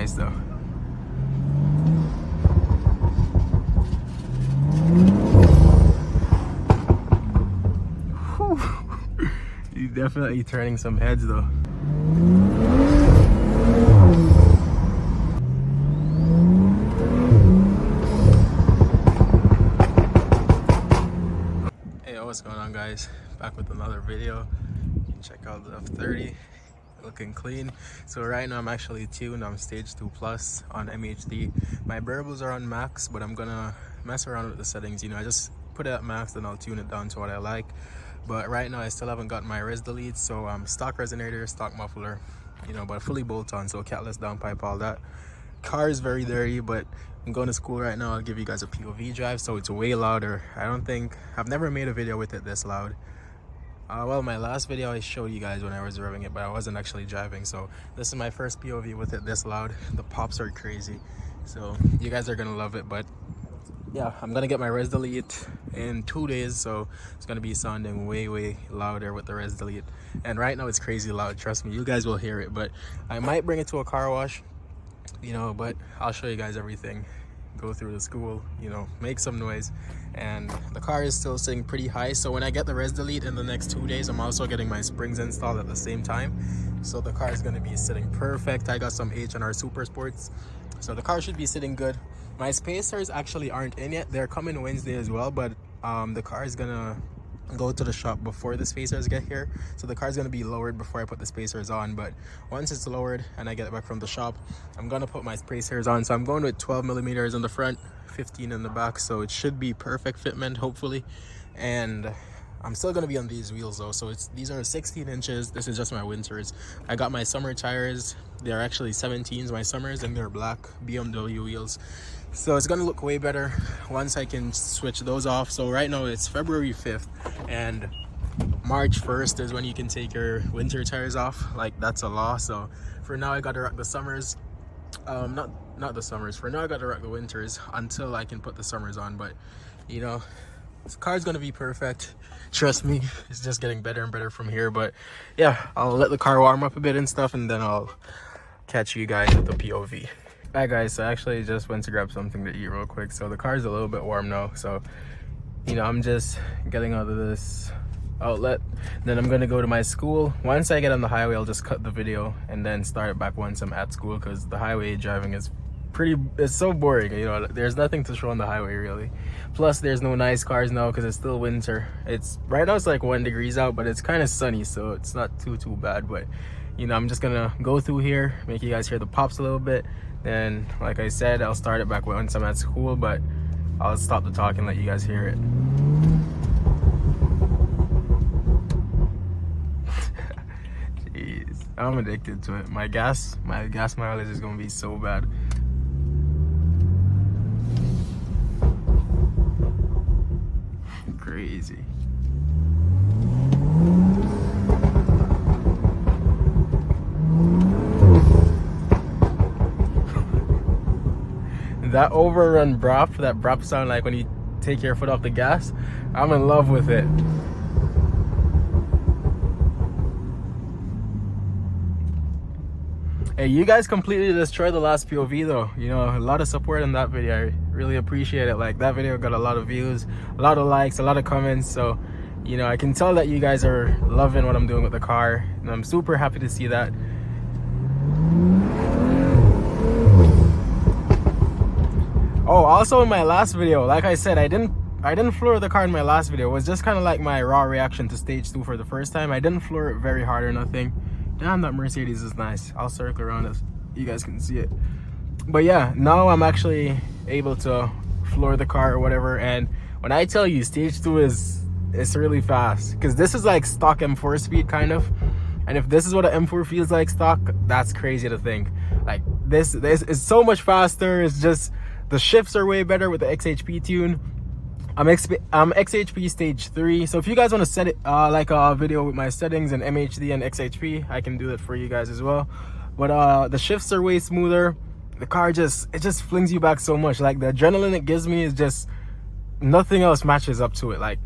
nice though. He's definitely turning some heads though. Hey, what's going on, guys? Back with another video. You can check out the F30 looking clean. So right now I'm actually tuned. I'm stage 2 plus on MHD. My variables are on max, but I'm gonna mess around with the settings. You know, I just put it at max, then I'll tune it down to what I like. But right now I still haven't got my res delete, so stock resonator, stock muffler, you know, but fully bolt on, so catless downpipe, all that. Car is very dirty, but I'm going to school right now. I'll give you guys a POV drive, so it's way louder. I've never made a video with it this loud. Well, my last video I showed you guys when I was revving it, but I wasn't actually driving, so this is my first POV with it this loud. The pops are crazy, so you guys are gonna love it. But yeah, I'm gonna get my res delete in 2 days, so it's gonna be sounding way louder with the res delete. And right now it's crazy loud, trust me, you guys will hear it. But I might bring it to a car wash, you know, but I'll show you guys everything. Go through the school, you know, make some noise. And the car is still sitting pretty high, so when I get the res delete in the next 2 days, I'm also getting my springs installed at the same time, so the car is going to be sitting perfect. I got some H&R Super Sports, so the car should be sitting good. My spacers actually aren't in yet. They're coming Wednesday as well, but the car is gonna go to the shop before the spacers get here, so the car is going to be lowered before I put the spacers on. But once it's lowered and I get it back from the shop, I'm going to put my spacers on. So I'm going with 12 millimeters in the front, 15 in the back, so it should be perfect fitment hopefully. And I'm still going to be on these wheels though, so these are 16 inches. This is just my winters. I got my summer tires. They're actually 17s, my summers, and they're black BMW wheels, so it's gonna look way better once I can switch those off. So right now it's February 5th, and March 1st is when you can take your winter tires off. Like, that's a law. So for now I gotta rock the summers, not the summers. For now I gotta rock the winters until I can put the summers on. But you know, this car's gonna be perfect, trust me. It's just getting better and better from here. But yeah, I'll let the car warm up a bit and stuff, and then I'll catch you guys with the POV. Alright guys, so I actually just went to grab something to eat real quick. So the car's a little bit warm now, so you know, I'm just getting out of this outlet, then I'm gonna go to my school. Once I get on the highway, I'll just cut the video and then start it back once I'm at school, because the highway driving is it's so boring, you know. There's nothing to show on the highway really. Plus there's no nice cars now because it's still winter. It's right now it's like 1 degree out, but it's kind of sunny, so it's not too bad. But you know, I'm just gonna go through here, make you guys hear the pops a little bit. Then, like I said, I'll start it back once I'm at school, but I'll stop the talk and let you guys hear it. Jeez, I'm addicted to it. My gas mileage is gonna be so bad. Crazy. That overrun brop, that brop sound, like when you take your foot off the gas, I'm in love with it. Hey, you guys completely destroyed the last POV though. You know, a lot of support in that video. I really appreciate it. Like, that video got a lot of views, a lot of likes, a lot of comments. So, you know, I can tell that you guys are loving what I'm doing with the car, and I'm super happy to see that. Oh, also in my last video, like I said, I didn't floor the car in my last video. It was just kind of like my raw reaction to stage 2 for the first time. I didn't floor it very hard or nothing. Damn, that Mercedes is nice. I'll circle around as you guys can see it. But yeah, now I'm actually able to floor the car or whatever. And when I tell you stage 2 it's really fast, because this is like stock M4 speed kind of. And if this is what an M4 feels like stock, that's crazy to think. Like, this is so much faster. It's just, the shifts are way better with the XHP tune. I'm XHP stage 3, so if you guys want to set it like a video with my settings and MHD and XHP, I can do that for you guys as well. But the shifts are way smoother. The car it just flings you back so much. Like, the adrenaline it gives me is just, nothing else matches up to it. Like,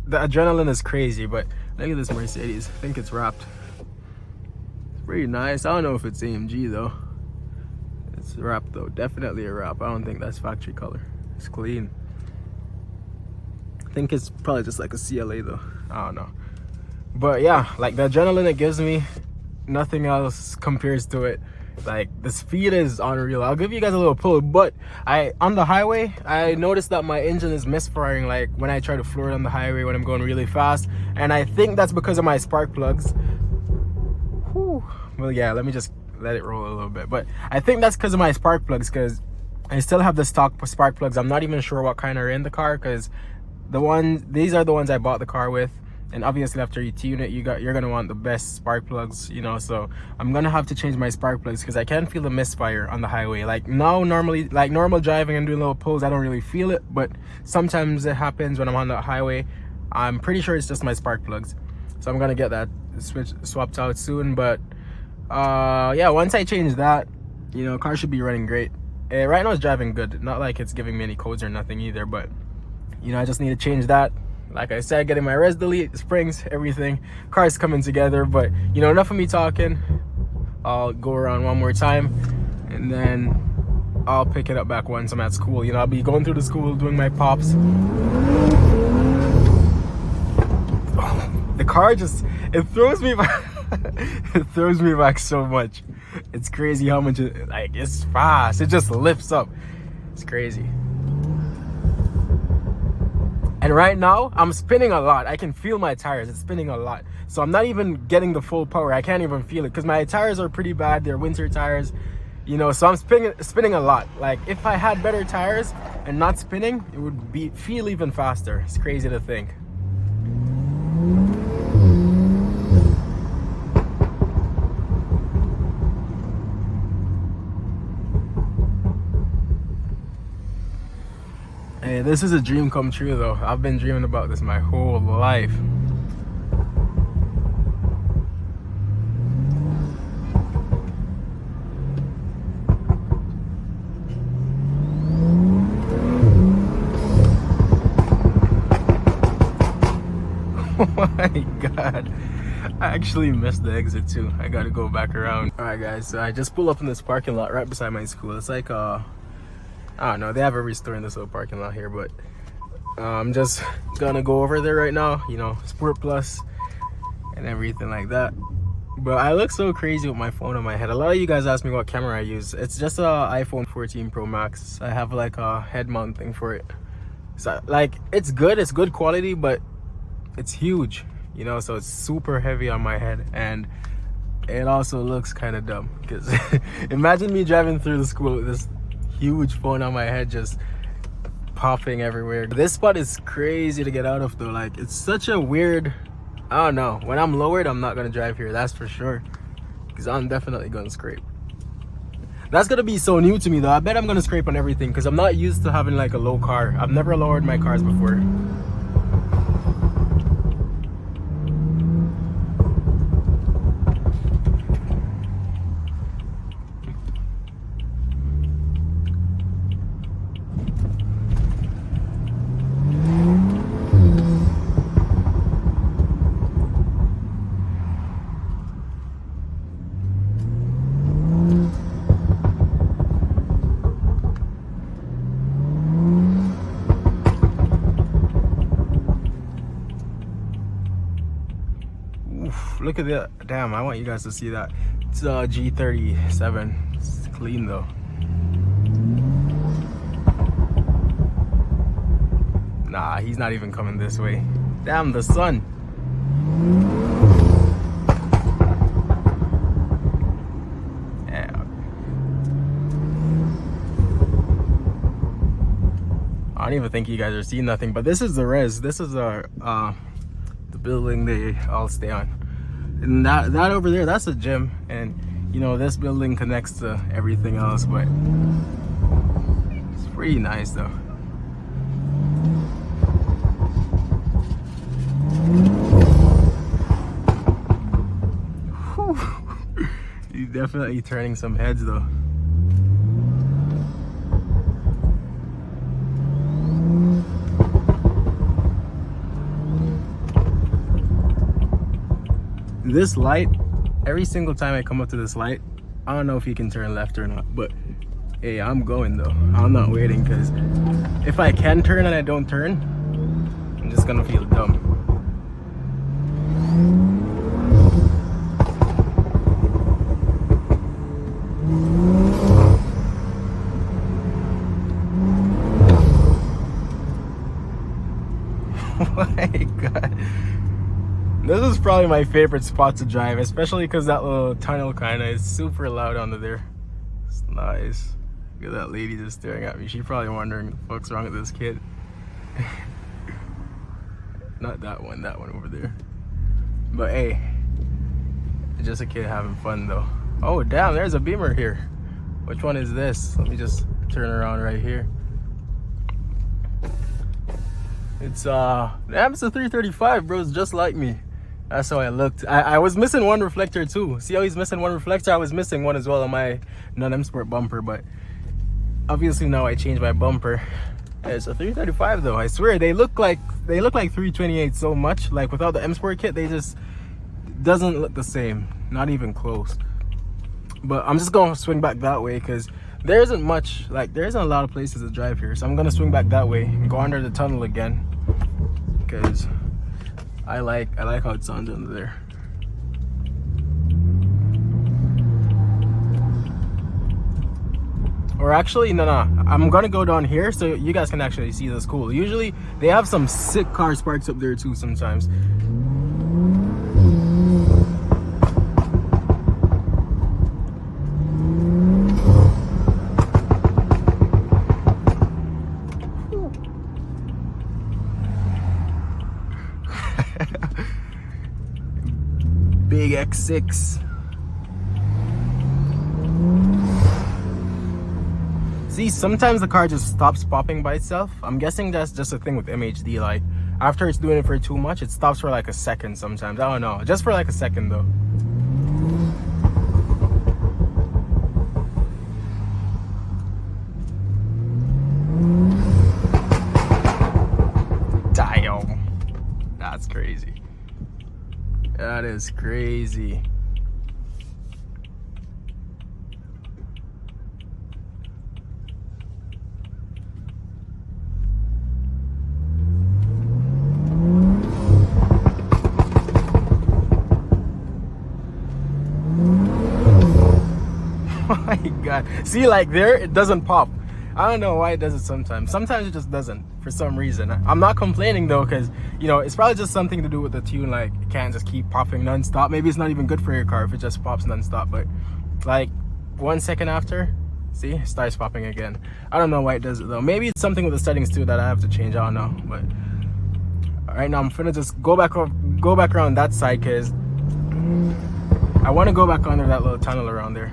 the adrenaline is crazy. But look at this Mercedes. I think it's wrapped. It's pretty nice. I don't know if it's AMG though. It's wrapped though, definitely a wrap. I don't think that's factory color. It's clean. I think it's probably just like a CLA though. I don't know. But yeah, like the adrenaline it gives me, nothing else compares to it. Like the speed is unreal. I'll give you guys a little pull, but on the highway I noticed that my engine is misfiring, like when I try to floor it on the highway when I'm going really fast, and I think that's because of my spark plugs. Whew. Well, yeah, let me just let it roll a little bit, but I think that's because of my spark plugs, because I still have the stock spark plugs. I'm not even sure what kind are in the car, because these are the ones I bought the car with. And obviously after you tune it, you're gonna want the best spark plugs, you know. So I'm gonna have to change my spark plugs, because I can feel the misfire on the highway. Like now, normally, like normal driving and doing little pulls, I don't really feel it, but sometimes it happens when I'm on the highway. I'm pretty sure it's just my spark plugs, so I'm gonna get that swapped out soon. But yeah, once I change that, you know, car should be running great. Right now it's driving good, not like it's giving me any codes or nothing either, but you know, I just need to change that. Like I said, getting my res delete, springs, everything. Car's coming together, but you know, enough of me talking. I'll go around one more time and then I'll pick it up back once I'm at school. You know, I'll be going through the school, doing my pops. The car just, it throws me back. It throws me back so much. It's crazy how much like it's fast. It just lifts up. It's crazy. And right now, I'm spinning a lot. I can feel my tires. It's spinning a lot. So I'm not even getting the full power. I can't even feel it, because my tires are pretty bad. They're winter tires, you know, so I'm spinning a lot. Like if I had better tires and not spinning, it would feel even faster. It's crazy to think. Hey, this is a dream come true though. I've been dreaming about this my whole life. Oh my god. I actually missed the exit too. I gotta go back around. Alright guys, so I just pulled up in this parking lot right beside my school. It's like I don't know, they have every store in this little parking lot here, but I'm just gonna go over there right now, you know, Sport Plus and everything like that. But I look so crazy with my phone on my head. A lot of you guys ask me what camera I use. It's just a iPhone 14 Pro Max. I have like a head mount thing for it. So like it's good quality, but it's huge, you know, so it's super heavy on my head, and it also looks kind of dumb, because imagine me driving through the school with this huge phone on my head just popping everywhere. This spot is crazy to get out of though. Like it's such a weird, I don't know, when I'm lowered I'm not gonna drive here, that's for sure, because I'm definitely gonna scrape. That's gonna be so new to me though. I bet I'm gonna scrape on everything, because I'm not used to having like a low car. I've never lowered my cars before. Look at that. Damn, I want you guys to see that. It's a G37. It's clean though. Nah, he's not even coming this way. Damn, the sun. Yeah. I don't even think you guys are seeing nothing, but this is the res. This is our the building they all stay on. And that over there, that's a gym, and you know, this building connects to everything else, but it's pretty nice though. He's definitely turning some heads though. This light, every single time I come up to this light, I don't know if you can turn left or not, but Hey, I'm going though. I'm not waiting, because if I can turn and I don't turn, I'm just gonna feel dumb. Oh my god. This is probably my favorite spot to drive, especially because that little tunnel kind of is super loud under there. It's nice. Look at that lady just staring at me. She's probably wondering what's wrong with this kid. Not that one over there. But hey, just a kid having fun though. Oh damn, there's a Beamer here. Which one is this? Let me just turn around right here. It's it's a 335, bro. It's just like me. That's how I looked. I was missing one reflector too. See how he's missing one reflector? I was missing one as well on my non-M Sport bumper, but obviously now I changed my bumper. It's a 335 though. I swear they look like 328 so much. Like without the M Sport kit, they just doesn't look the same. Not even close. But I'm just gonna swing back that way because there isn't much, like there isn't a lot of places to drive here. So I'm gonna swing back that way and go under the tunnel again because I like how it sounds under there. Or actually, no, I'm gonna go down here so you guys can actually see this cool. Usually they have some sick car sparks up there too sometimes. Big X6. See, sometimes the car just stops popping by itself. I'm guessing that's just a thing with MHD. Like, after it's doing it for too much, it stops for like a second sometimes. I don't know. Just for like a second, though. Damn. That's crazy. That is crazy. Oh my god. See, like there, it doesn't pop. I don't know why it does it sometimes. Sometimes it just doesn't for some reason. I'm not complaining though, because you know it's probably just something to do with the tune. Like it can't just keep popping non-stop. Maybe it's not even good for your car if it just pops non-stop. But like 1 second after, see, it starts popping again. I don't know why it does it though. Maybe it's something with the settings too that I have to change. I don't know. But right now I'm gonna just go back around that side because I want to go back under that little tunnel around there.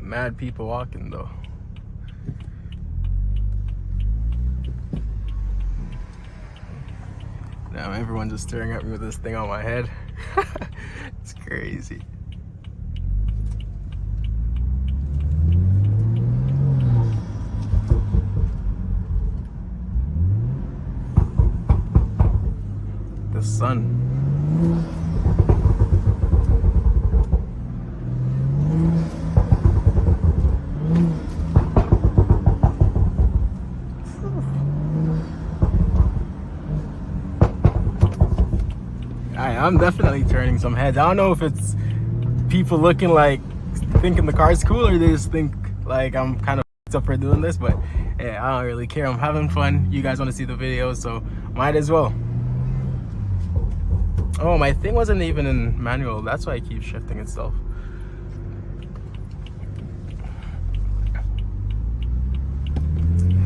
Mad people walking though. Now everyone's just staring at me with this thing on my head. It's crazy. The sun. I'm definitely turning some heads. I don't know if it's people looking like thinking the car's cool or they just think like I'm kind of up for doing this, but yeah, I don't really care. I'm having fun. You guys want to see the video, so might as well. Oh, my thing wasn't even in manual. That's why it keeps shifting itself.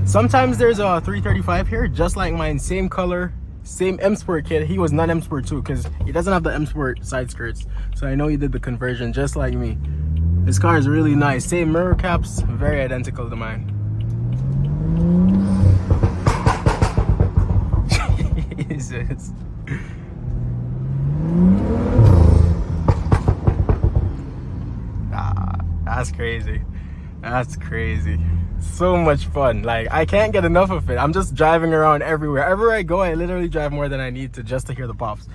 Sometimes there's a 335 here, just like mine, same color, same M Sport kit. He was not M Sport too, because he doesn't have the M Sport side skirts. So I know he did the conversion just like me. This car is really nice. Same mirror caps, very identical to mine. Jesus. That's crazy. That's crazy. So much fun. Like I can't get enough of it. I'm just driving around everywhere. Everywhere I go, I literally drive more than I need to just to hear the pops.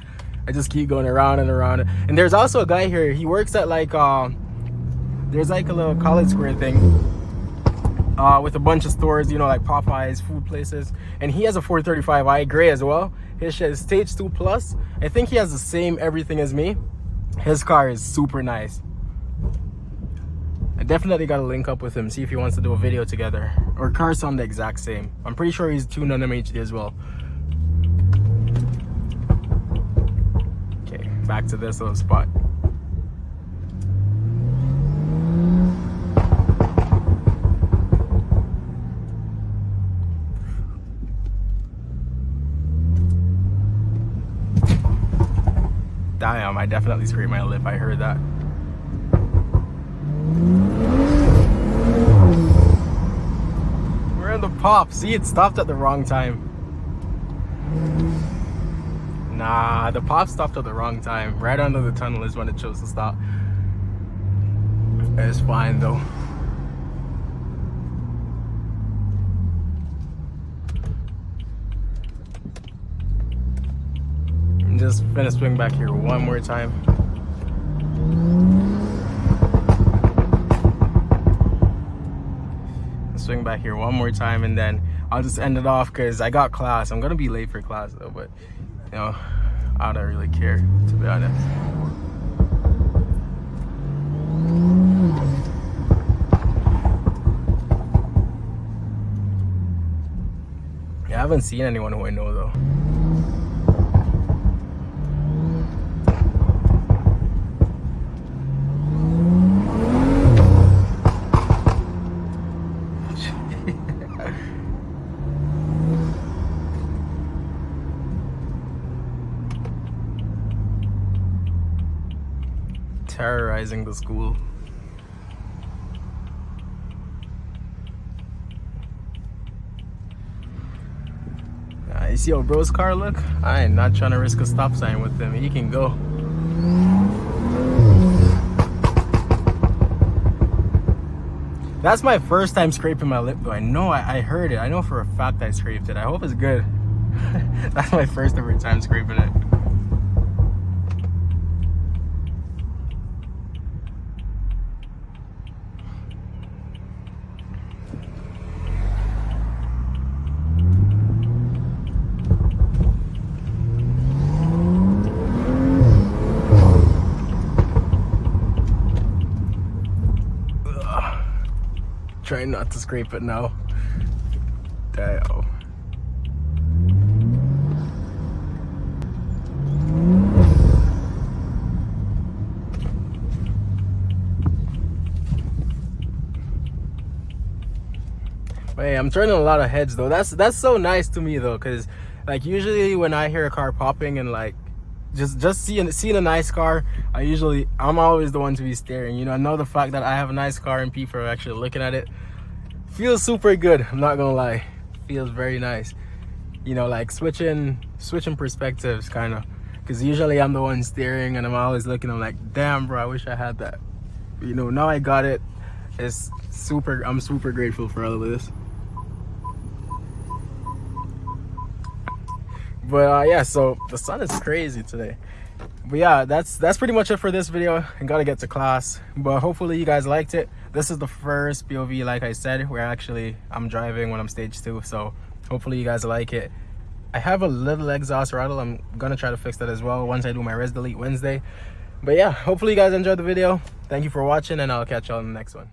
I just keep going around and around. And there's also a guy here, he works at like there's like a little college square thing with a bunch of stores, you know, like Popeyes, food places, and he has a 435i gray as well. His shit is stage 2 plus. I think he has the same everything as me. His car is super nice. I definitely gotta link up with him, see if he wants to do a video together. Our cars sound the exact same. I'm pretty sure he's tuned on MHD as well. Okay, back to this little spot. Damn, I definitely scraped my lip, I heard that. We're in the pop. See, it stopped at the wrong time. Nah, the pop stopped at the wrong time. Right under the tunnel is when it chose to stop. It's fine though. I'm just gonna swing back here one more time. Swing back here one more time, and then I'll just end it off because I got class. I'm gonna be late for class though, but you know, I don't really care, to be honest. Yeah, I haven't seen anyone who I know though. Terrorizing the school. You see how bro's car look? I ain't not trying to risk a stop sign with him. He can go. That's my first time scraping my lip though. I know I heard it. I know for a fact I scraped it. I hope it's good. That's my first ever time scraping it. Trying not to scrape it now. Damn. Hey, I'm turning a lot of heads though. That's so nice to me though, because like usually when I hear a car popping and like just seeing a nice car, I'm always the one to be staring. You know the fact that I have a nice car and people are actually looking at it feels super good. I'm not gonna lie, feels very nice. You know, like switching perspectives kind of, because usually I'm the one staring and I'm always looking. I'm like, damn bro, I wish I had that. You know, now I got it. It's super. I'm super grateful for all of this. But yeah, so the sun is crazy today. But yeah, that's pretty much it for this video. I gotta get to class, but hopefully you guys liked it. This is the first POV, like I said, where I'm driving when I'm stage 2, so hopefully you guys like it. I have a little exhaust rattle. I'm gonna try to fix that as well once I do my res delete Wednesday. But yeah, hopefully you guys enjoyed the video. Thank you for watching, and I'll catch y'all in the next one.